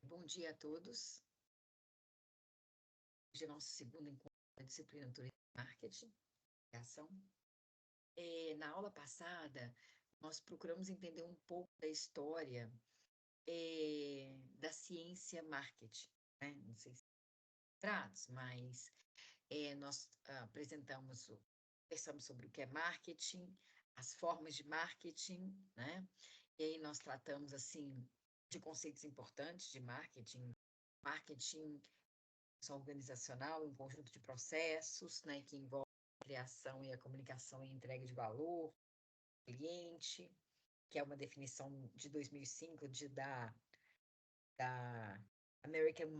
Bom dia a todos. Hoje é nosso segundo encontro da disciplina Turismo e Marketing e Ação. Na aula passada, nós procuramos entender um pouco da história da ciência marketing, né? Não sei se tratos, mas nós conversamos sobre o que é marketing, as formas de marketing, né? E aí nós tratamos, assim, de conceitos importantes de marketing. Marketing organizacional, um conjunto de processos, né, que envolve a criação e a comunicação e entrega de valor, cliente, que é uma definição de 2005 da American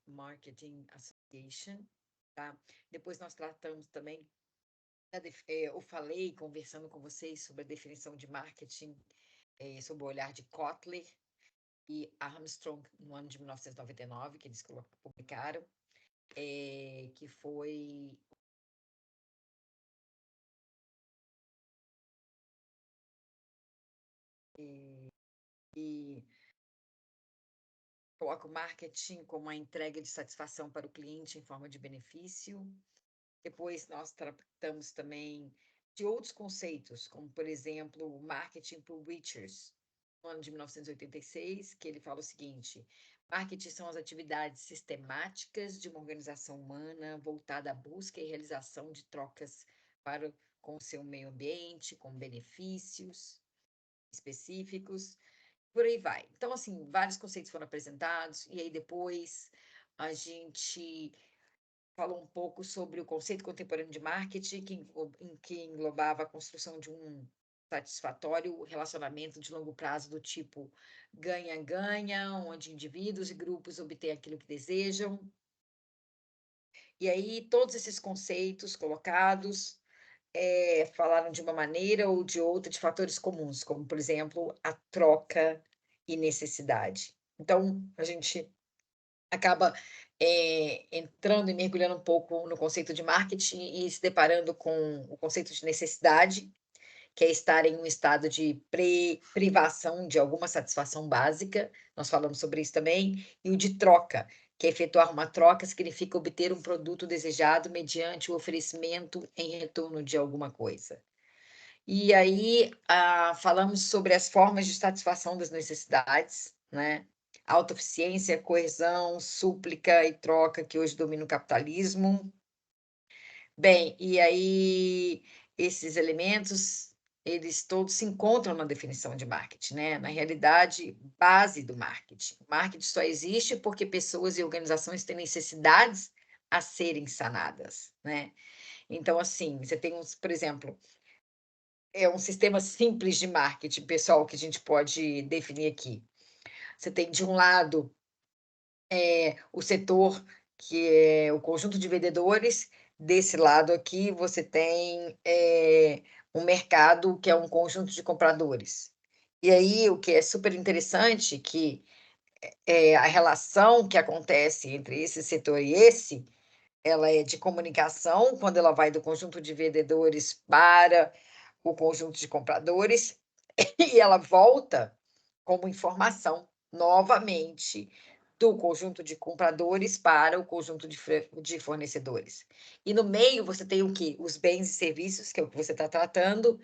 Marketing Association, tá? Depois nós tratamos também, eu falei, conversando com vocês sobre a definição de marketing, sob o olhar de Kotler e Armstrong, no ano de 1999, que eles publicaram, que foi e coloca o marketing como a entrega de satisfação para o cliente em forma de benefício. Depois nós tratamos também de outros conceitos, como, por exemplo, o marketing por Richards, no ano de 1986, que ele fala o seguinte: marketing são as atividades sistemáticas de uma organização humana voltada à busca e realização de trocas com o seu meio ambiente, com benefícios específicos, por aí vai. Então, assim, vários conceitos foram apresentados, e aí depois a gente falou um pouco sobre o conceito contemporâneo de marketing, que englobava a construção de um satisfatório relacionamento de longo prazo do tipo ganha-ganha, onde indivíduos e grupos obtêm aquilo que desejam. E aí, todos esses conceitos colocados falaram de uma maneira ou de outra de fatores comuns, como, por exemplo, a troca e necessidade. Então, a gente acaba entrando e mergulhando um pouco no conceito de marketing e se deparando com o conceito de necessidade, que é estar em um estado de privação de alguma satisfação básica, nós falamos sobre isso também, e o de troca, que é efetuar uma troca significa obter um produto desejado mediante o oferecimento em retorno de alguma coisa. E aí, falamos sobre as formas de satisfação das necessidades, né? Autoeficiência, coesão, súplica e troca, que hoje domina o capitalismo. Bem, e aí esses elementos, eles todos se encontram na definição de marketing, né? Na realidade, base do marketing. O marketing só existe porque pessoas e organizações têm necessidades a serem sanadas, né? Então, assim, você tem por exemplo, um sistema simples de marketing, pessoal, que a gente pode definir aqui. Você tem, de um lado, o setor, que é o conjunto de vendedores. Desse lado aqui, você tem um mercado, que é um conjunto de compradores. E aí, o que é super interessante, que a relação que acontece entre esse setor e esse, ela é de comunicação, quando ela vai do conjunto de vendedores para o conjunto de compradores, e ela volta como informação, novamente, do conjunto de compradores para o conjunto de fornecedores. E no meio você tem o quê? Os bens e serviços, que é o que você está tratando,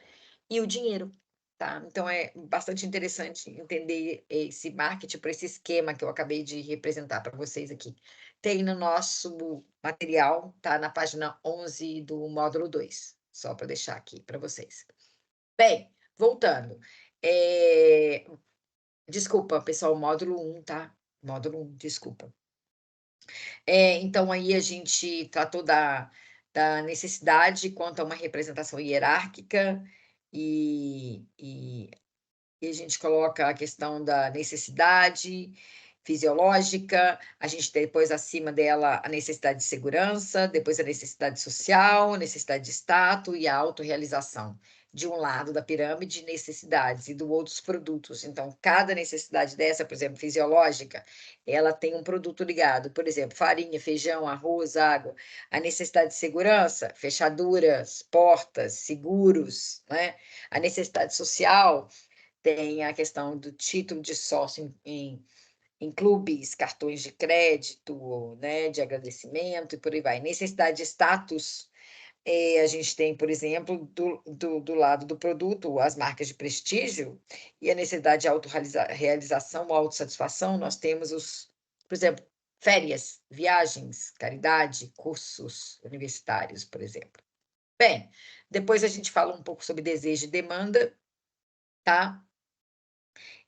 e o dinheiro. Tá? Então, é bastante interessante entender esse marketing por esse esquema que eu acabei de representar para vocês aqui. Tem no nosso material, tá? Na página 11 do módulo 2, só para deixar aqui para vocês. Bem, voltando. Desculpa, pessoal, módulo 1, tá? Módulo 1, desculpa. Então, aí a gente tratou da necessidade quanto a uma representação hierárquica, e a gente coloca a questão da necessidade fisiológica, a gente tem depois, acima dela, a necessidade de segurança, depois a necessidade social, a necessidade de status e a autorrealização. De um lado da pirâmide, necessidades, e do outro, os produtos. Então, cada necessidade dessa, por exemplo, fisiológica, ela tem um produto ligado. Por exemplo, farinha, feijão, arroz, água. A necessidade de segurança, fechaduras, portas, seguros, né? A necessidade social tem a questão do título de sócio em clubes, cartões de crédito, né, de agradecimento e por aí vai. Necessidade de status, a gente tem, por exemplo, do lado do produto, as marcas de prestígio, e a necessidade de autorrealização, autossatisfação, nós temos por exemplo, férias, viagens, caridade, cursos universitários, por exemplo. Bem, depois a gente fala um pouco sobre desejo e demanda, tá?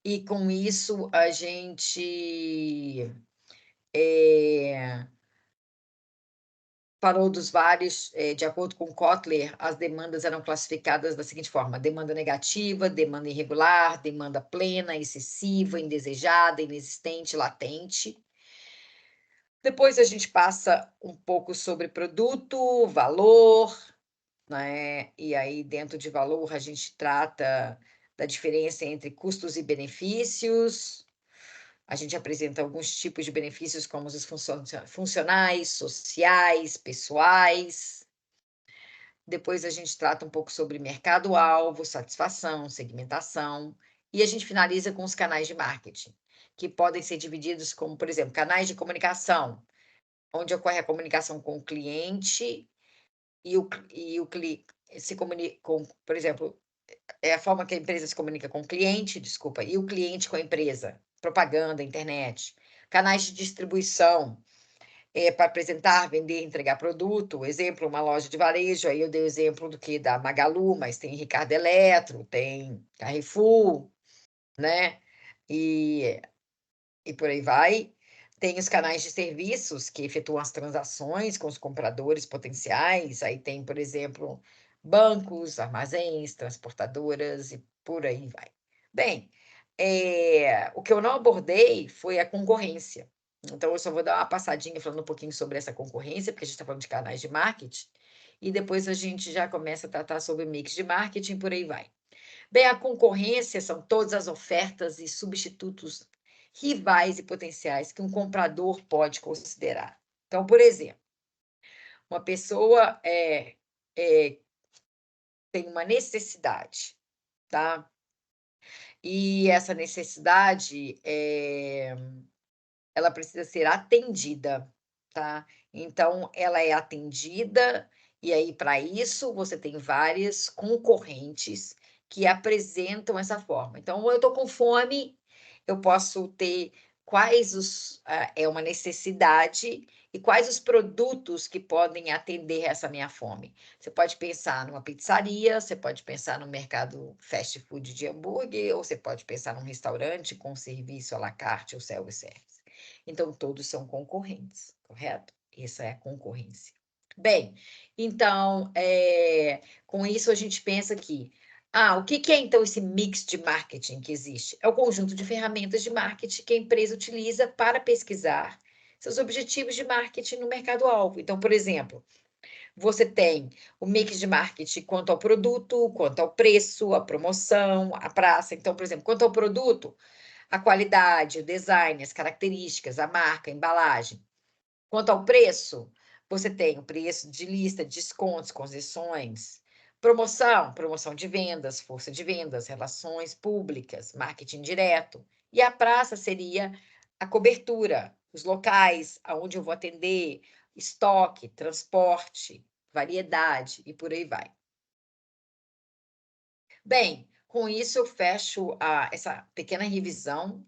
E com isso a gente falou dos vários, de acordo com Kotler, as demandas eram classificadas da seguinte forma: demanda negativa, demanda irregular, demanda plena, excessiva, indesejada, inexistente, latente. Depois a gente passa um pouco sobre produto, valor, né? E aí, dentro de valor, a gente trata da diferença entre custos e benefícios. A gente apresenta alguns tipos de benefícios, como os funcionais, sociais, pessoais. Depois a gente trata um pouco sobre mercado-alvo, satisfação, segmentação. E a gente finaliza com os canais de marketing, que podem ser divididos como, por exemplo, canais de comunicação, onde ocorre a comunicação com o cliente e o cliente se comunica com, por exemplo, é a forma que a empresa se comunica com o cliente, desculpa, e o cliente com a empresa, propaganda, internet, canais de distribuição, para apresentar, vender, entregar produto, exemplo, uma loja de varejo, aí eu dei o exemplo do que da Magalu, mas tem Ricardo Eletro, tem Carrefour, né? E por aí vai. Tem os canais de serviços que efetuam as transações com os compradores potenciais. Aí tem, por exemplo, bancos, armazéns, transportadoras e por aí vai. Bem, o que eu não abordei foi a concorrência. Então, eu só vou dar uma passadinha falando um pouquinho sobre essa concorrência, porque a gente está falando de canais de marketing, e depois a gente já começa a tratar sobre mix de marketing, por aí vai. Bem, a concorrência são todas as ofertas e substitutos rivais e potenciais que um comprador pode considerar. Então, por exemplo, uma pessoa tem uma necessidade, tá? E essa necessidade, ela precisa ser atendida, tá? Então, ela é atendida, e aí, para isso, você tem várias concorrentes que apresentam essa forma. Então, eu estou com fome, eu posso ter é uma necessidade e quais os produtos que podem atender essa minha fome. Você pode pensar numa pizzaria, você pode pensar no mercado fast food de hambúrguer, ou você pode pensar num restaurante com serviço à la carte ou self-service. Então, todos são concorrentes, correto? Essa é a concorrência. Bem, então, com isso a gente pensa que, o que é então esse mix de marketing que existe? É o conjunto de ferramentas de marketing que a empresa utiliza para pesquisar seus objetivos de marketing no mercado-alvo. Então, por exemplo, você tem o mix de marketing quanto ao produto, quanto ao preço, a promoção, a praça. Então, por exemplo, quanto ao produto, a qualidade, o design, as características, a marca, a embalagem. Quanto ao preço, você tem o preço de lista, descontos, concessões, promoção de vendas, força de vendas, relações públicas, marketing direto. E a praça seria a cobertura, os locais aonde eu vou atender, estoque, transporte, variedade e por aí vai. Bem, com isso eu fecho essa pequena revisão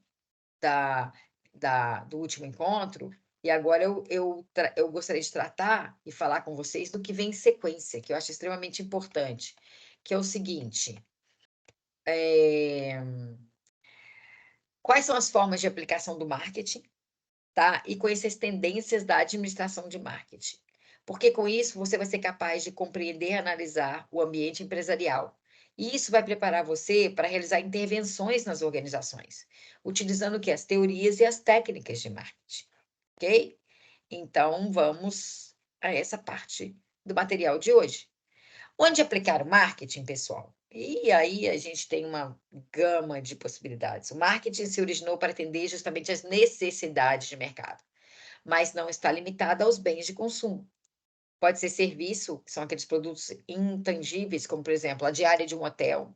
do último encontro, e agora eu gostaria de tratar e falar com vocês do que vem em sequência, que eu acho extremamente importante, que é o seguinte: quais são as formas de aplicação do marketing, tá? E conhecer as tendências da administração de marketing. Porque com isso você vai ser capaz de compreender e analisar o ambiente empresarial. E isso vai preparar você para realizar intervenções nas organizações, utilizando o que? As teorias e as técnicas de marketing, ok? Então, vamos a essa parte do material de hoje. Onde aplicar o marketing, pessoal? E aí a gente tem uma gama de possibilidades. O marketing se originou para atender justamente as necessidades de mercado, mas não está limitado aos bens de consumo. Pode ser serviço, que são aqueles produtos intangíveis, como, por exemplo, a diária de um hotel,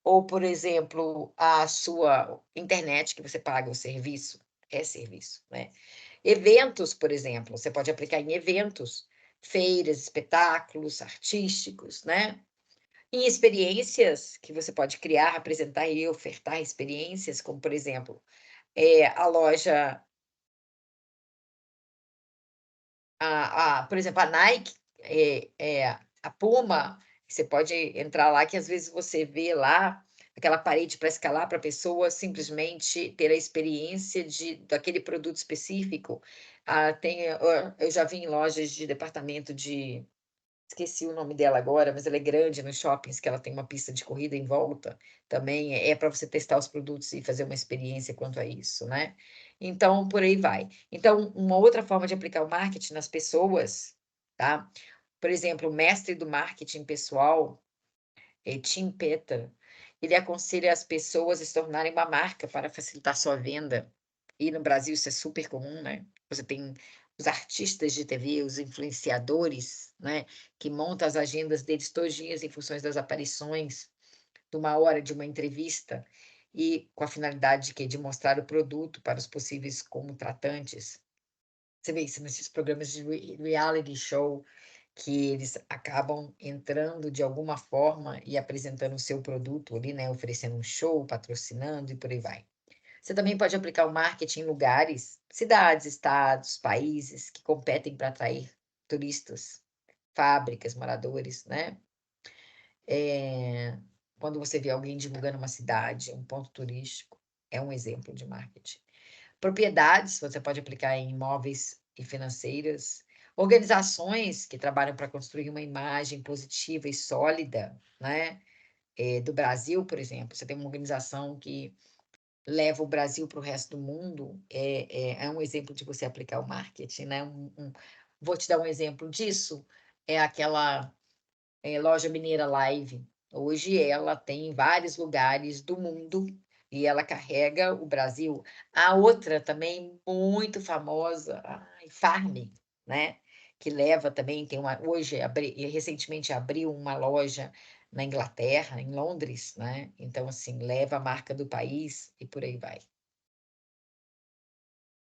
ou, por exemplo, a sua internet, que você paga o serviço, é serviço, né? Eventos, por exemplo, você pode aplicar em eventos, feiras, espetáculos artísticos, né? Em experiências que você pode criar, apresentar e ofertar experiências, como, por exemplo, a loja, por exemplo, a Nike, a Puma, você pode entrar lá que às vezes você vê lá aquela parede para escalar para a pessoa simplesmente ter a experiência daquele produto específico. Eu já vi em lojas de departamento de esqueci o nome dela agora, mas ela é grande nos shoppings, que ela tem uma pista de corrida em volta, também é para você testar os produtos e fazer uma experiência quanto a isso, né? Então, por aí vai. Então, uma outra forma de aplicar o marketing nas pessoas, tá? Por exemplo, o mestre do marketing pessoal, Tim Peter, ele aconselha as pessoas a se tornarem uma marca para facilitar sua venda. E no Brasil isso é super comum, né? Você tem os artistas de TV, os influenciadores, né? Que montam as agendas deles todos os dias em função das aparições, de uma hora de uma entrevista, e com a finalidade de quê? De mostrar o produto para os possíveis contratantes. Você vê isso nesses programas de reality show, que eles acabam entrando de alguma forma e apresentando o seu produto ali, né? Oferecendo um show, patrocinando e por aí vai. Você também pode aplicar o marketing em lugares, cidades, estados, países que competem para atrair turistas, fábricas, moradores, né? Quando você vê alguém divulgando uma cidade, um ponto turístico, é um exemplo de marketing. Propriedades, você pode aplicar em imóveis e financeiras. Organizações que trabalham para construir uma imagem positiva e sólida, né? Do Brasil, por exemplo, você tem uma organização que leva o Brasil para o resto do mundo, é um exemplo de você aplicar o marketing, né? Vou te dar um exemplo disso, é aquela loja mineira Live. Hoje ela tem em vários lugares do mundo e ela carrega o Brasil. A outra também muito famosa, Farm, né? Que leva também, hoje, recentemente abriu uma loja na Inglaterra, em Londres, né? Então, assim, leva a marca do país e por aí vai.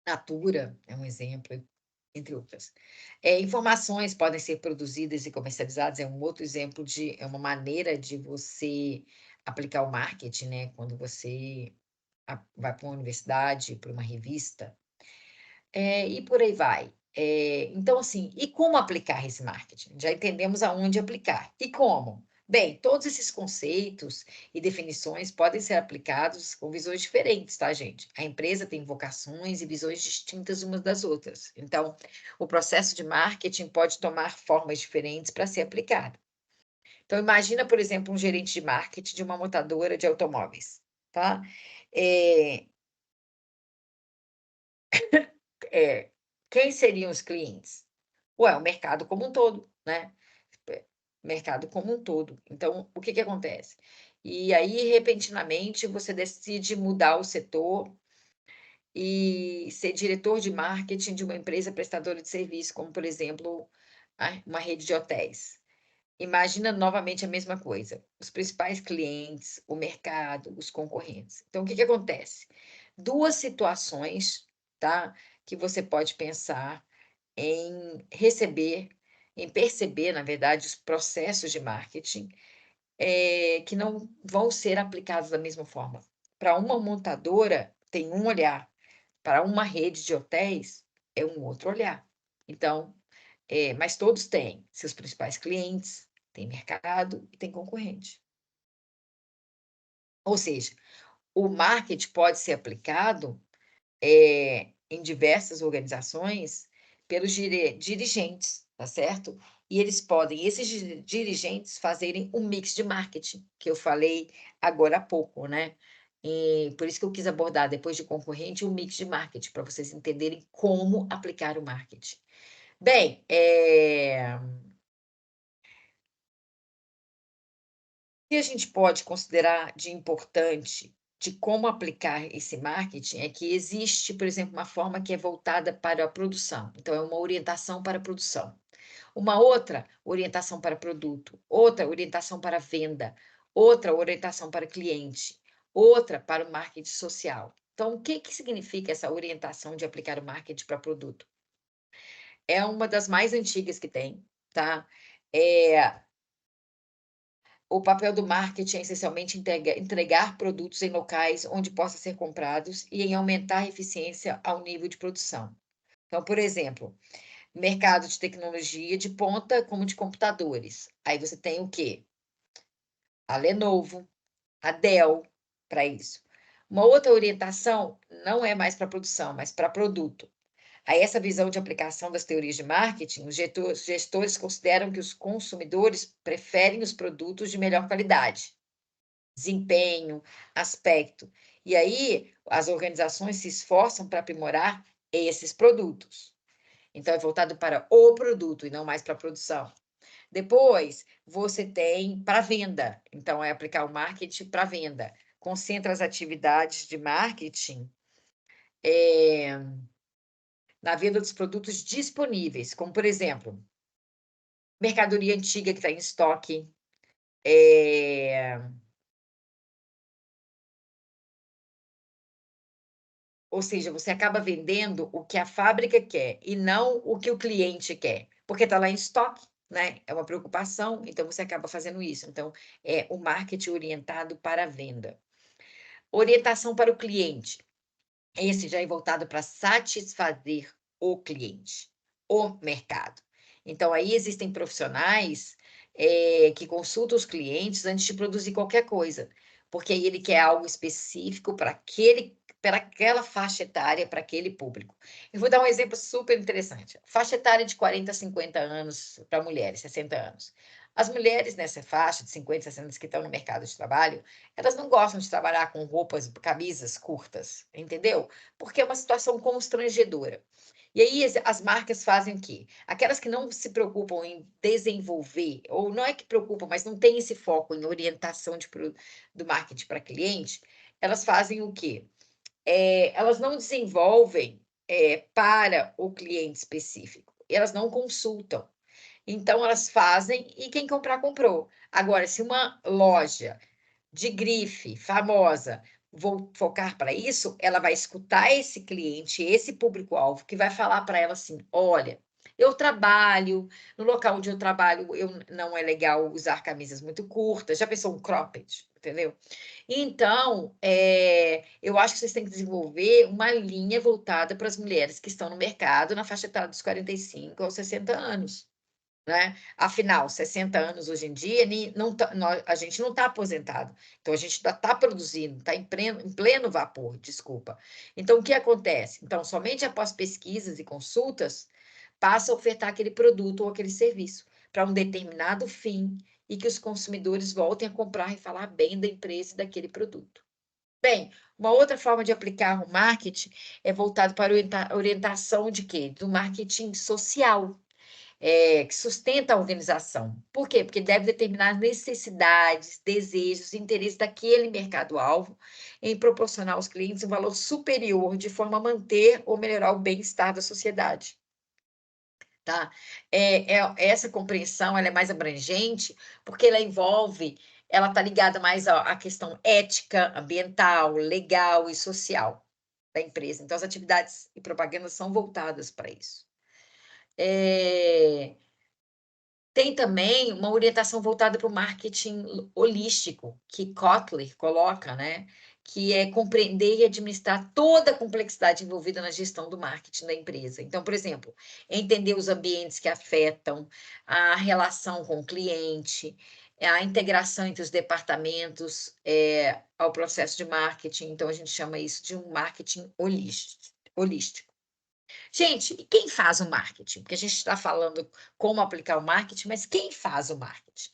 Natura é um exemplo, entre outras. Informações podem ser produzidas e comercializadas, é um outro exemplo é uma maneira de você aplicar o marketing, né? Quando você vai para uma universidade, para uma revista, e por aí vai. Então, assim, e como aplicar esse marketing? Já entendemos aonde aplicar. E como? Bem, todos esses conceitos e definições podem ser aplicados com visões diferentes, tá, gente? A empresa tem vocações e visões distintas umas das outras. Então, o processo de marketing pode tomar formas diferentes para ser aplicado. Então, imagina, por exemplo, um gerente de marketing de uma montadora de automóveis, tá? É, Quem seriam os clientes? Ué, o mercado como um todo, né? Mercado como um todo. Então, o que que acontece? E aí, repentinamente, você decide mudar o setor e ser diretor de marketing de uma empresa prestadora de serviço, como, por exemplo, uma rede de hotéis. Imagina novamente a mesma coisa, os principais clientes, o mercado, os concorrentes. Então, o que que acontece? Duas situações, tá? Que você pode pensar em perceber, na verdade, os processos de marketing que não vão ser aplicados da mesma forma. Para uma montadora, tem um olhar, para uma rede de hotéis, é um outro olhar. Então, mas todos têm seus principais clientes, tem mercado e tem concorrente. Ou seja, o marketing pode ser aplicado em diversas organizações pelos dirigentes, tá certo? E esses dirigentes fazerem um mix de marketing, que eu falei agora há pouco, né? E por isso que eu quis abordar, depois de concorrente, um mix de marketing, para vocês entenderem como aplicar o marketing. Bem, o que a gente pode considerar de importante de como aplicar esse marketing é que existe, por exemplo, uma forma que é voltada para a produção. Então, é uma orientação para a produção. Uma outra orientação para produto, outra orientação para venda, outra orientação para cliente, outra para o marketing social. Então, o que significa essa orientação de aplicar o marketing para produto? É uma das mais antigas que tem, tá? O papel do marketing é essencialmente entregar produtos em locais onde possa ser comprados e em aumentar a eficiência ao nível de produção. Então, por exemplo, mercado de tecnologia de ponta, como de computadores. Aí você tem o quê? A Lenovo, a Dell, para isso. Uma outra orientação não é mais para produção, mas para produto. Aí essa visão de aplicação das teorias de marketing, os gestores consideram que os consumidores preferem os produtos de melhor qualidade, desempenho, aspecto. E aí as organizações se esforçam para aprimorar esses produtos. Então é voltado para o produto e não mais para a produção. Depois, você tem para venda. Então é aplicar o marketing para venda. Concentra as atividades de marketing na venda dos produtos disponíveis, como, por exemplo, mercadoria antiga que está em estoque, ou seja, você acaba vendendo o que a fábrica quer e não o que o cliente quer, porque está lá em estoque, né? É uma preocupação, então você acaba fazendo isso. Então, é o marketing orientado para a venda. Orientação para o cliente. Esse já é voltado para satisfazer o cliente, o mercado. Então, aí existem profissionais que consultam os clientes antes de produzir qualquer coisa, porque aí ele quer algo específico para aquela faixa etária, para aquele público. Eu vou dar um exemplo super interessante. Faixa etária de 40 a 50 anos para mulheres, 60 anos. As mulheres nessa faixa de 50, 60 anos que estão no mercado de trabalho, elas não gostam de trabalhar com roupas, camisas curtas, entendeu? Porque é uma situação constrangedora. E aí as marcas fazem o quê? Aquelas que não se preocupam em desenvolver, ou não é que preocupam, mas não tem esse foco em orientação do marketing para cliente, elas fazem o quê? Elas não desenvolvem para o cliente específico, elas não consultam. Então, elas fazem e quem comprar, comprou. Agora, se uma loja de grife famosa vou focar para isso, ela vai escutar esse cliente, esse público-alvo, que vai falar para ela assim: olha, eu trabalho, no local onde eu trabalho, não é legal usar camisas muito curtas. Já pensou um cropped? Entendeu? Então, eu acho que vocês têm que desenvolver uma linha voltada para as mulheres que estão no mercado na faixa etária dos 45 aos 60 anos. Né? Afinal, 60 anos hoje em dia, a gente não está aposentado. Então, a gente ainda está produzindo, está em pleno vapor, desculpa. Então, o que acontece? Então, somente após pesquisas e consultas, passa a ofertar aquele produto ou aquele serviço para um determinado fim e que os consumidores voltem a comprar e falar bem da empresa e daquele produto. Bem, uma outra forma de aplicar o marketing é voltado para a orientação de quê? Do marketing social, que sustenta a organização. Por quê? Porque deve determinar as necessidades, desejos, interesses daquele mercado-alvo em proporcionar aos clientes um valor superior, de forma a manter ou melhorar o bem-estar da sociedade. Tá? Essa compreensão ela é mais abrangente, porque ela está ligada mais à questão ética, ambiental, legal e social da empresa. Então, as atividades e propagandas são voltadas para isso. Tem também uma orientação voltada para o marketing holístico, que Kotler coloca, né? Que é compreender e administrar toda a complexidade envolvida na gestão do marketing da empresa. Então, por exemplo, entender os ambientes que afetam, a relação com o cliente, a integração entre os departamentos ao processo de marketing. Então, a gente chama isso de um marketing holístico. Gente, e quem faz o marketing? Porque a gente está falando como aplicar o marketing, mas quem faz o marketing?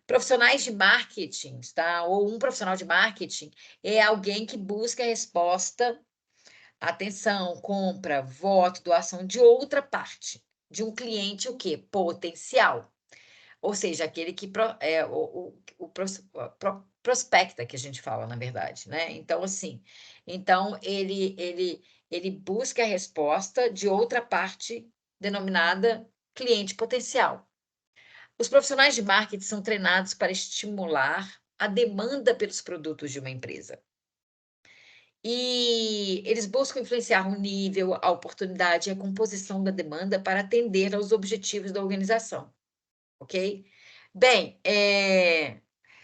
Profissionais de marketing, tá? Ou um profissional de marketing é alguém que busca a resposta, atenção, compra, voto, doação de outra parte, de um cliente, o quê? Potencial. Ou seja, aquele que prospecta, que a gente fala, na verdade, né? Então, assim, ele busca a resposta de outra parte denominada cliente potencial. Os profissionais de marketing são treinados para estimular a demanda pelos produtos de uma empresa E eles buscam influenciar o nível, a oportunidade e a composição da demanda para atender aos objetivos da organização, ok? Bem,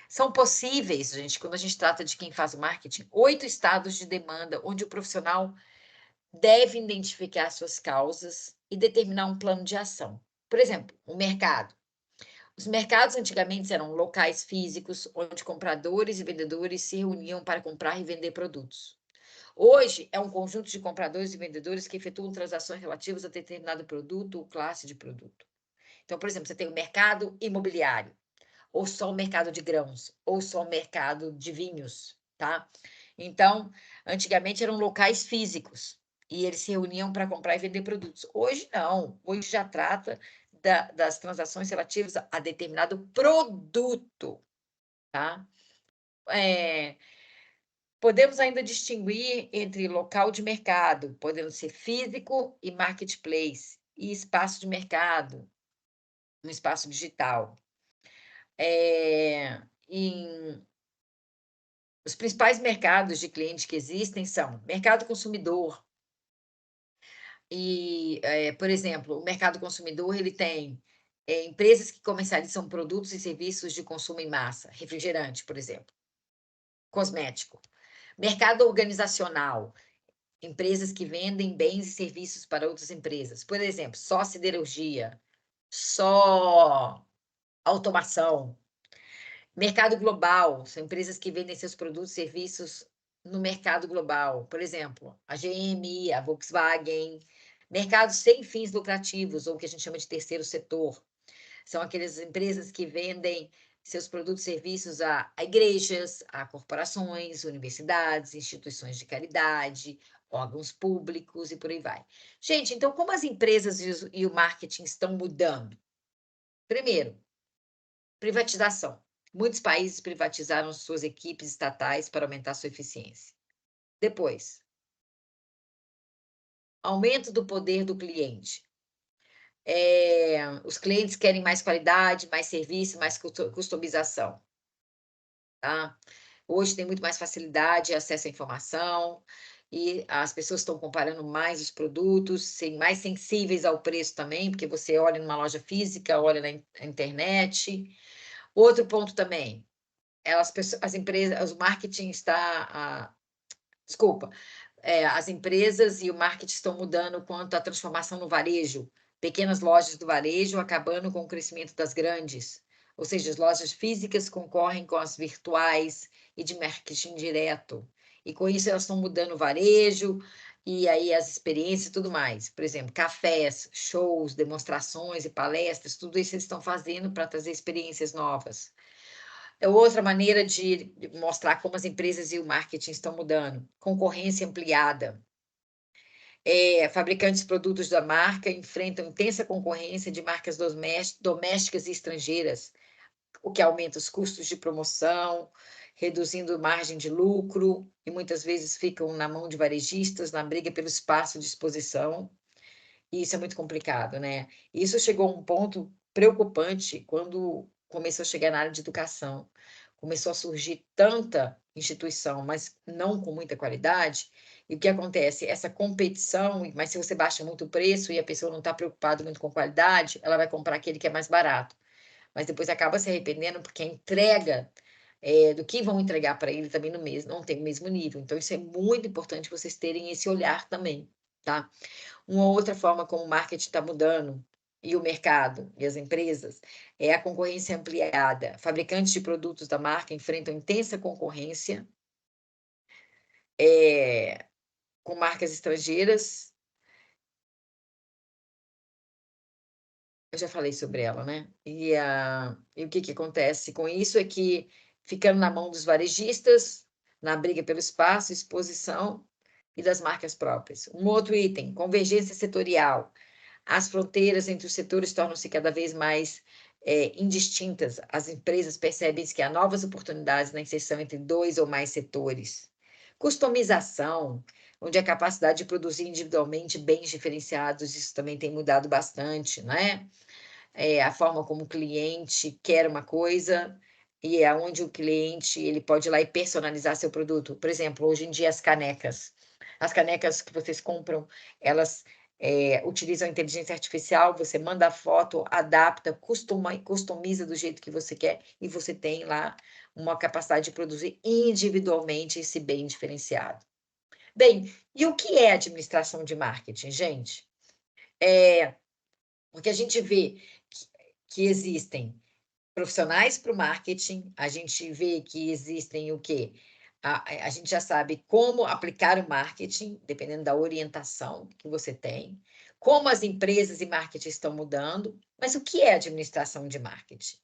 são possíveis, gente, quando a gente trata de quem faz o marketing, 8 estados de demanda onde o profissional deve identificar suas causas e determinar um plano de ação. Por exemplo, o mercado. Os mercados antigamente eram locais físicos onde compradores e vendedores se reuniam para comprar e vender produtos. Hoje é um conjunto de compradores e vendedores que efetuam transações relativas a determinado produto ou classe de produto. Então, por exemplo, você tem o mercado imobiliário, ou só o mercado de grãos, ou só o mercado de vinhos, tá? Então, antigamente eram locais físicos e eles se reuniam para comprar e vender produtos. Hoje não, hoje já trata das transações relativas a determinado produto, tá? Podemos ainda distinguir entre local de mercado, podendo ser físico e marketplace, e espaço de mercado, um espaço digital. Os principais mercados de cliente que existem são mercado consumidor. Por exemplo, o mercado consumidor ele tem empresas que comercializam produtos e serviços de consumo em massa, refrigerante, por exemplo, cosmético. Mercado organizacional, empresas que vendem bens e serviços para outras empresas. Por exemplo, só siderurgia, só automação. Mercado global, são empresas que vendem seus produtos e serviços no mercado global. Por exemplo, a GM, a Volkswagen. Mercados sem fins lucrativos, ou o que a gente chama de terceiro setor. São aquelas empresas que vendem seus produtos e serviços a igrejas, a corporações, universidades, instituições de caridade, órgãos públicos e por aí vai. Gente, então como as empresas e o marketing estão mudando? Primeiro, privatização. Muitos países privatizaram suas equipes estatais para aumentar sua eficiência. Depois, aumento do poder do cliente. Os clientes querem mais qualidade, mais serviço, mais customização. Tá? Hoje tem muito mais facilidade, acesso à informação, e as pessoas estão comparando mais os produtos, serem mais sensíveis ao preço também, porque você olha numa loja física, olha na internet. Outro ponto também, as empresas, o marketing está. Desculpa, as empresas e o marketing estão mudando quanto à transformação no varejo. Pequenas lojas do varejo acabando com o crescimento das grandes. Ou seja, as lojas físicas concorrem com as virtuais e de marketing direto. E com isso elas estão mudando o varejo e aí as experiências e tudo mais. Por exemplo, cafés, shows, demonstrações e palestras, tudo isso eles estão fazendo para trazer experiências novas. É outra maneira de mostrar como as empresas e o marketing estão mudando. Concorrência ampliada. Fabricantes de produtos da marca enfrentam intensa concorrência de marcas domésticas e estrangeiras, o que aumenta os custos de promoção, reduzindo margem de lucro, e muitas vezes ficam na mão de varejistas na briga pelo espaço de exposição. E isso é muito complicado, né? Isso chegou a um ponto preocupante quando começou a chegar na área de educação. Começou a surgir tanta instituição, mas não com muita qualidade. E o que acontece? Essa competição, mas se você baixa muito o preço e a pessoa não está preocupada muito com qualidade, ela vai comprar aquele que é mais barato. Mas depois acaba se arrependendo porque a entrega do que vão entregar para ele também não tem o mesmo nível. Então, isso é muito importante vocês terem esse olhar também, tá? Uma outra forma como o marketing está mudando, e o mercado e as empresas, é a concorrência ampliada. Fabricantes de produtos da marca enfrentam intensa concorrência com marcas estrangeiras. Eu já falei sobre ela, né? E o que acontece com isso é que, ficando na mão dos varejistas, na briga pelo espaço, exposição e das marcas próprias. Um outro item, convergência setorial. As fronteiras entre os setores tornam-se cada vez mais indistintas. As empresas percebem que há novas oportunidades na inserção entre 2 ou mais setores. Customização, onde a capacidade de produzir individualmente bens diferenciados, isso também tem mudado bastante, né? A forma como o cliente quer uma coisa e é onde o cliente ele pode ir lá e personalizar seu produto. Por exemplo, hoje em dia as canecas que vocês compram, elas utilizam inteligência artificial, você manda a foto, adapta, customiza do jeito que você quer, e você tem lá uma capacidade de produzir individualmente esse bem diferenciado. Bem, e o que é administração de marketing, gente? Porque a gente vê que existem profissionais para o marketing, a gente vê que existem o quê? A gente já sabe como aplicar o marketing, dependendo da orientação que você tem, como as empresas e marketing estão mudando, mas o que é administração de marketing?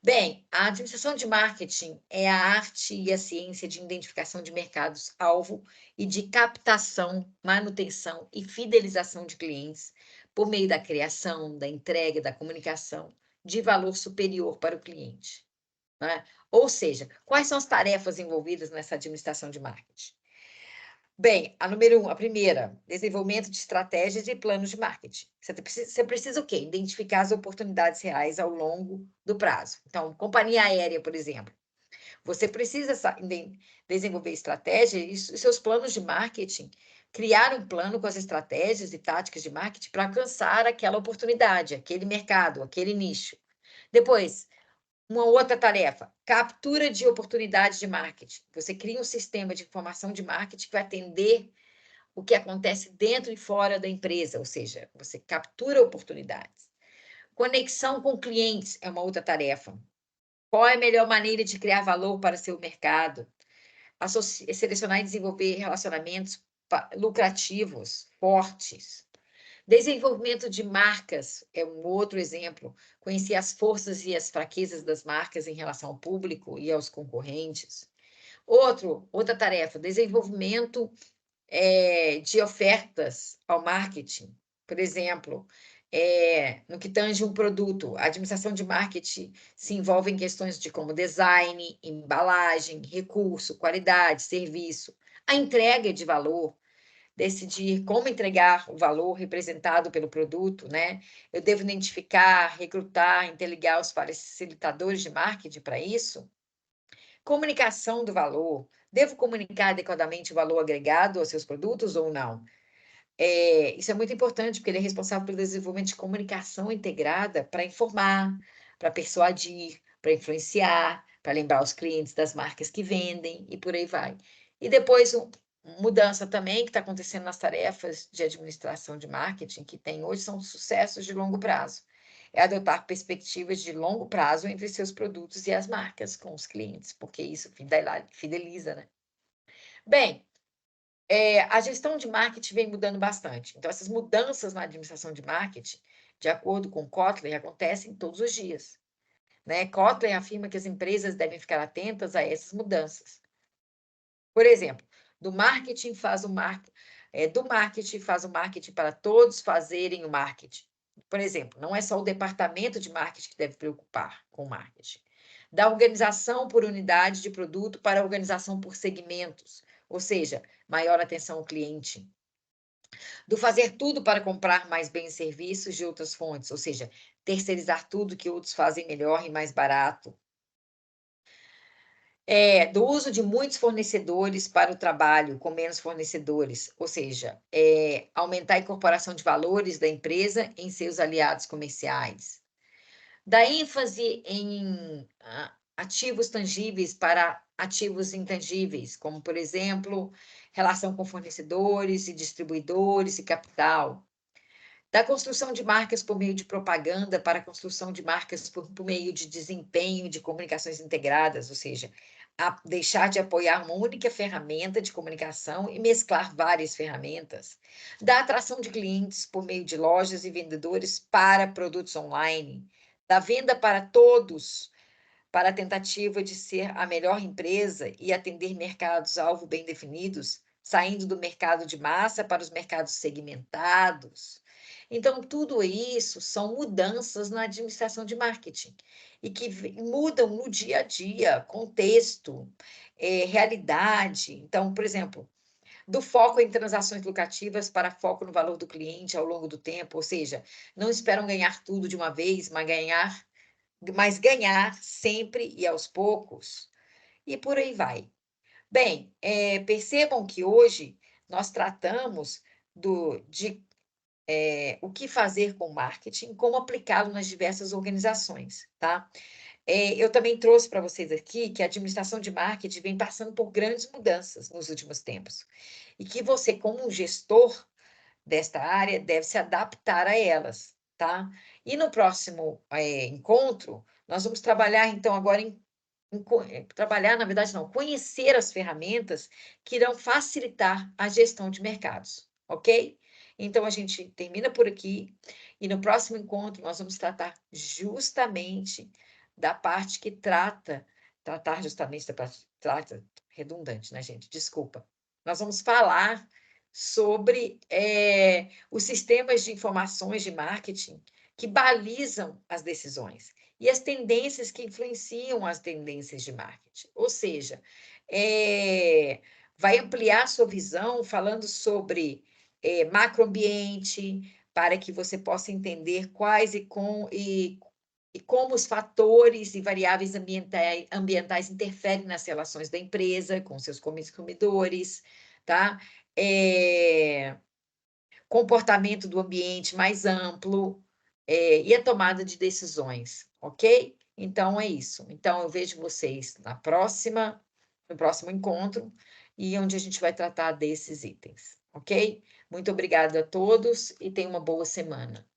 Bem, a administração de marketing é a arte e a ciência de identificação de mercados-alvo e de captação, manutenção e fidelização de clientes por meio da criação, da entrega, da comunicação de valor superior para o cliente, né? Ou seja, quais são as tarefas envolvidas nessa administração de marketing? Bem, a primeira, desenvolvimento de estratégias e planos de marketing. Você precisa o quê? Identificar as oportunidades reais ao longo do prazo. Então, companhia aérea, por exemplo, você precisa desenvolver estratégias e seus planos de marketing, criar um plano com as estratégias e táticas de marketing para alcançar aquela oportunidade, aquele mercado, aquele nicho. Depois, uma outra tarefa, captura de oportunidades de marketing. Você cria um sistema de informação de marketing que vai atender o que acontece dentro e fora da empresa, ou seja, você captura oportunidades. Conexão com clientes é uma outra tarefa. Qual é a melhor maneira de criar valor para seu mercado? Selecionar e desenvolver relacionamentos lucrativos, fortes. Desenvolvimento de marcas é um outro exemplo. Conhecer as forças e as fraquezas das marcas em relação ao público e aos concorrentes. Outra tarefa, desenvolvimento de ofertas ao marketing. Por exemplo, no que tange um produto, a administração de marketing se envolve em questões de como design, embalagem, recurso, qualidade, serviço, a entrega de valor, decidir como entregar o valor representado pelo produto, né? Eu devo identificar, recrutar, interligar os facilitadores de marketing para isso. Comunicação do valor. Devo comunicar adequadamente o valor agregado aos seus produtos ou não? Isso é muito importante, porque ele é responsável pelo desenvolvimento de comunicação integrada para informar, para persuadir, para influenciar, para lembrar os clientes das marcas que vendem e por aí vai. E depois, mudança também que está acontecendo nas tarefas de administração de marketing, que tem hoje, são sucessos de longo prazo. É adotar perspectivas de longo prazo entre seus produtos e as marcas com os clientes, porque isso fideliza, né? Bem, a gestão de marketing vem mudando bastante. Então, essas mudanças na administração de marketing, de acordo com Kotler, acontecem todos os dias, né? Kotler afirma que as empresas devem ficar atentas a essas mudanças. Por exemplo, do marketing faz o marketing para todos fazerem o marketing. Por exemplo, não é só o departamento de marketing que deve preocupar com o marketing. Da organização por unidade de produto para a organização por segmentos, ou seja, maior atenção ao cliente. Do fazer tudo para comprar mais bens e serviços de outras fontes, ou seja, terceirizar tudo que outros fazem melhor e mais barato. Do uso de muitos fornecedores para o trabalho, com menos fornecedores, ou seja, aumentar a incorporação de valores da empresa em seus aliados comerciais. Da ênfase em ativos tangíveis para ativos intangíveis, como, por exemplo, relação com fornecedores e distribuidores e capital. Da construção de marcas por meio de propaganda para a construção de marcas por meio de desempenho de comunicações integradas, ou seja, deixar de apoiar uma única ferramenta de comunicação e mesclar várias ferramentas. Da atração de clientes por meio de lojas e vendedores para produtos online. Da venda para todos, para a tentativa de ser a melhor empresa e atender mercados-alvo bem definidos, saindo do mercado de massa para os mercados segmentados. Então, tudo isso são mudanças na administração de marketing e que mudam no dia a dia, contexto, realidade. Então, por exemplo, do foco em transações lucrativas para foco no valor do cliente ao longo do tempo, ou seja, não esperam ganhar tudo de uma vez, mas ganhar mas ganhar sempre e aos poucos, e por aí vai. Bem, percebam que hoje nós tratamos de o que fazer com marketing, como aplicá-lo nas diversas organizações, tá? Eu também trouxe para vocês aqui que a administração de marketing vem passando por grandes mudanças nos últimos tempos, e que você, como um gestor desta área, deve se adaptar a elas, tá? E no próximo encontro, nós vamos trabalhar, então, agora trabalhar, na verdade, não, conhecer as ferramentas que irão facilitar a gestão de mercados, ok? Então, a gente termina por aqui, e no próximo encontro nós vamos tratar justamente da parte que tratar justamente da parte, redundante, né, gente? Desculpa. Nós vamos falar sobre os sistemas de informações de marketing que balizam as decisões e as tendências que influenciam as tendências de marketing. Ou seja, vai ampliar sua visão falando sobre macroambiente, para que você possa entender quais e como os fatores e variáveis ambientais interferem nas relações da empresa com seus consumidores, tá? Comportamento do ambiente mais amplo, e a tomada de decisões, ok? Então, é isso. Então, eu vejo vocês no próximo encontro, e onde a gente vai tratar desses itens, ok? Muito obrigada a todos e tenham uma boa semana.